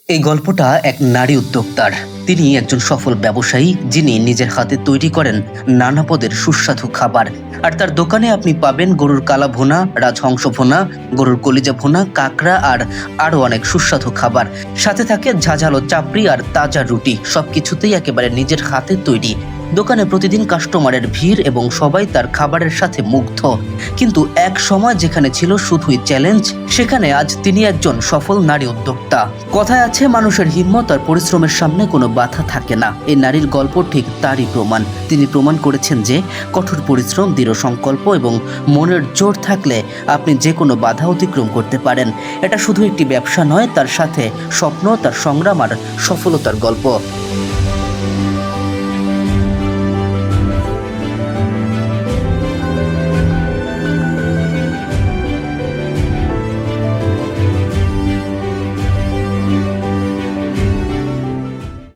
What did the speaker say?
এই গল্পটা এক নারী উদ্যোক্তার। তিনি একজন সফল ব্যবসায়ী যিনি নিজের হাতে তৈরি করেন নানা পদের সুস্বাদু খাবার। আর তার দোকানে আপনি পাবেন গরুর কালা ভুনা, রাজহংস ভুনা, গরুর কলিজা ভুনা, কাঁকড়া আর আরো অনেক সুস্বাদু খাবার। সাথে থাকে ঝাঝালো চাপড়ি আর তাজা রুটি, সবকিছুতেই একেবারে নিজের হাতে তৈরি। দোকানে প্রতিদিন কাস্টমারের ভিড় এবং সবাই তার খাবারের সাথে মুগ্ধ। কিন্তু এক সময় যেখানে ছিল শুধুই চ্যালেঞ্জ, সেখানে আজ তিনি একজন সফল নারী উদ্যোক্তা। কথায় আছে, মানুষের হিম্মত আর পরিশ্রমের সামনে কোনো বাধা থাকে না। এই নারীর গল্প ঠিক তারই প্রমাণ। তিনি প্রমাণ করেছেন যে কঠোর পরিশ্রম, দৃঢ় সংকল্প এবং মনের জোর থাকলে আপনি যে কোনো বাধা অতিক্রম করতে পারেন। এটা শুধু একটি ব্যবসা নয়, তার সাথে স্বপ্ন, তার সংগ্রাম আর সফলতার গল্প।